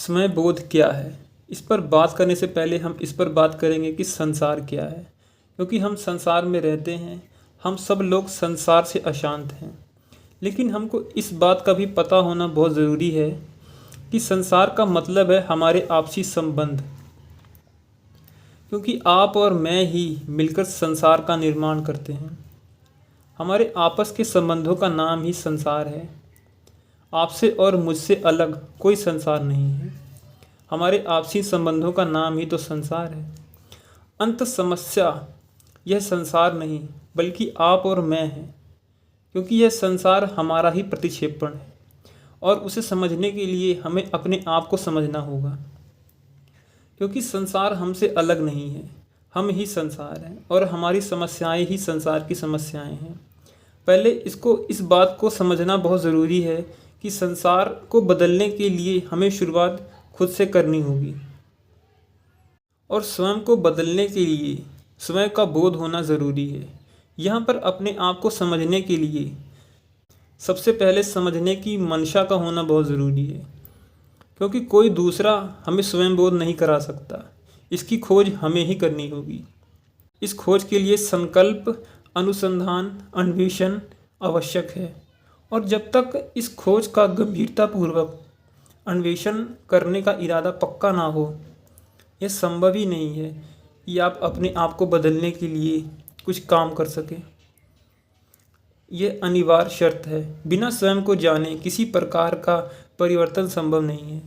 समय बोध क्या है? इस पर बात करने से पहले हम इस पर बात करेंगे कि संसार क्या है, क्योंकि हम संसार में रहते हैं। हम सब लोग संसार से अशांत हैं, लेकिन हमको इस बात का भी पता होना बहुत ज़रूरी है कि संसार का मतलब है हमारे आपसी संबंध, क्योंकि आप और मैं ही मिलकर संसार का निर्माण करते हैं। हमारे आपस के संबंधों का नाम ही संसार है। आपसे और मुझसे अलग कोई संसार नहीं है। हमारे आपसी संबंधों का नाम ही तो संसार है। अंत समस्या यह संसार नहीं बल्कि आप और मैं हैं, क्योंकि यह संसार हमारा ही प्रतिक्षेपण है और उसे समझने के लिए हमें अपने आप को समझना होगा, क्योंकि संसार हमसे अलग नहीं है। हम ही संसार हैं और हमारी समस्याएं ही संसार की समस्याएं हैं। पहले इस बात को समझना बहुत ज़रूरी है कि संसार को बदलने के लिए हमें शुरुआत खुद से करनी होगी और स्वयं को बदलने के लिए स्वयं का बोध होना ज़रूरी है। यहाँ पर अपने आप को समझने के लिए सबसे पहले समझने की मंशा का होना बहुत ज़रूरी है, क्योंकि कोई दूसरा हमें स्वयं बोध नहीं करा सकता। इसकी खोज हमें ही करनी होगी। इस खोज के लिए संकल्प, अनुसंधान, अन्वेषण आवश्यक है और जब तक इस खोज का गंभीरतापूर्वक अन्वेषण करने का इरादा पक्का ना हो, यह संभव ही नहीं है कि आप अपने आप को बदलने के लिए कुछ काम कर सकें। यह अनिवार्य शर्त है। बिना स्वयं को जाने किसी प्रकार का परिवर्तन संभव नहीं है।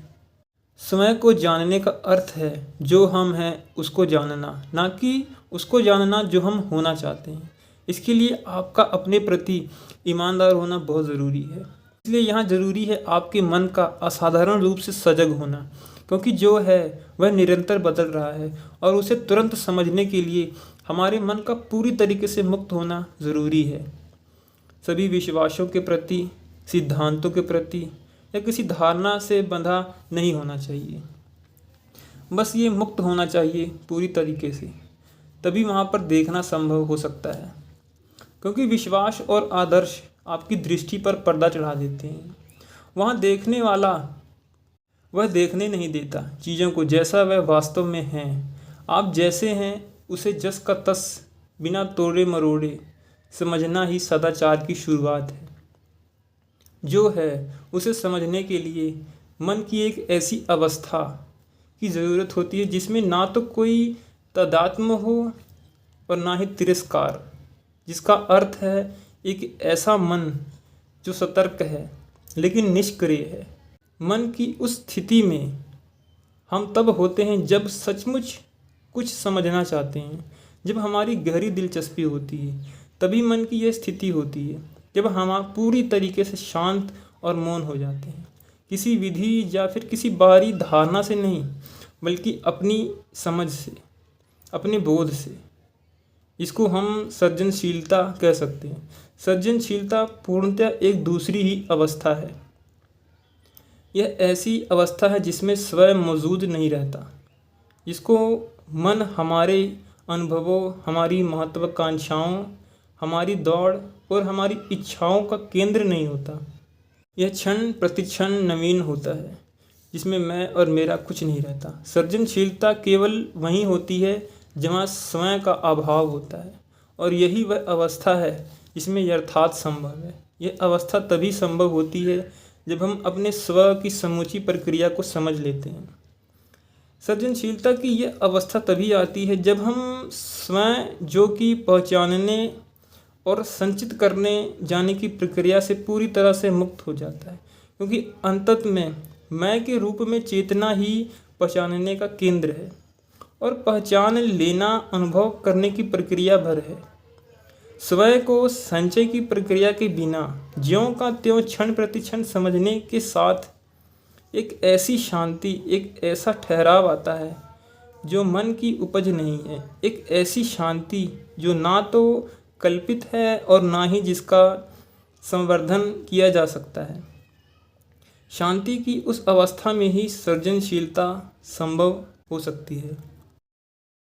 स्वयं को जानने का अर्थ है जो हम हैं उसको जानना, ना कि उसको जानना जो हम होना चाहते हैं। इसके लिए आपका अपने प्रति ईमानदार होना बहुत ज़रूरी है। इसलिए यहाँ ज़रूरी है आपके मन का असाधारण रूप से सजग होना, क्योंकि जो है वह निरंतर बदल रहा है और उसे तुरंत समझने के लिए हमारे मन का पूरी तरीके से मुक्त होना ज़रूरी है। सभी विश्वासों के प्रति, सिद्धांतों के प्रति या किसी धारणा से बंधा नहीं होना चाहिए। बस ये मुक्त होना चाहिए पूरी तरीके से, तभी वहाँ पर देखना संभव हो सकता है, क्योंकि विश्वास और आदर्श आपकी दृष्टि पर पर्दा चढ़ा देते हैं। वहाँ देखने वाला वह देखने नहीं देता चीज़ों को जैसा वह वास्तव में है। आप जैसे हैं उसे जस का तस बिना तोड़े मरोड़े समझना ही सदाचार की शुरुआत है। जो है उसे समझने के लिए मन की एक ऐसी अवस्था की ज़रूरत होती है जिसमें ना तो कोई तादात्म्य हो और ना ही तिरस्कार, जिसका अर्थ है एक ऐसा मन जो सतर्क है लेकिन निष्क्रिय है। मन की उस स्थिति में हम तब होते हैं जब सचमुच कुछ समझना चाहते हैं, जब हमारी गहरी दिलचस्पी होती है। तभी मन की यह स्थिति होती है जब हम पूरी तरीके से शांत और मौन हो जाते हैं, किसी विधि या फिर किसी बाहरी धारणा से नहीं, बल्कि अपनी समझ से, अपने बोध से। इसको हम सृजनशीलता कह सकते हैं। सृजनशीलता पूर्णतः एक दूसरी ही अवस्था है। यह ऐसी अवस्था है जिसमें स्वयं मौजूद नहीं रहता, जिसको मन हमारे अनुभवों, हमारी महत्वाकांक्षाओं, हमारी दौड़ और हमारी इच्छाओं का केंद्र नहीं होता। यह क्षण प्रतिक्षण नवीन होता है, जिसमें मैं और मेरा कुछ नहीं रहता। सृजनशीलता केवल वहीं होती है जहाँ स्वयं का अभाव होता है, और यही वह अवस्था है जिसमें यथार्थ संभव है। यह अवस्था तभी संभव होती है जब हम अपने स्व की समूची प्रक्रिया को समझ लेते हैं। सृजनशीलता की यह अवस्था तभी आती है जब हम स्वयं जो कि पहचानने और संचित करने जाने की प्रक्रिया से पूरी तरह से मुक्त हो जाता है, क्योंकि अंतत में मैं के रूप में चेतना ही पहचानने का केंद्र है और पहचान लेना अनुभव करने की प्रक्रिया भर है। स्वयं को संचय की प्रक्रिया के बिना ज्यों का त्यों क्षण प्रतिक्षण समझने के साथ एक ऐसी शांति, एक ऐसा ठहराव आता है जो मन की उपज नहीं है। एक ऐसी शांति जो ना तो कल्पित है और ना ही जिसका संवर्धन किया जा सकता है। शांति की उस अवस्था में ही सृजनशीलता संभव हो सकती है।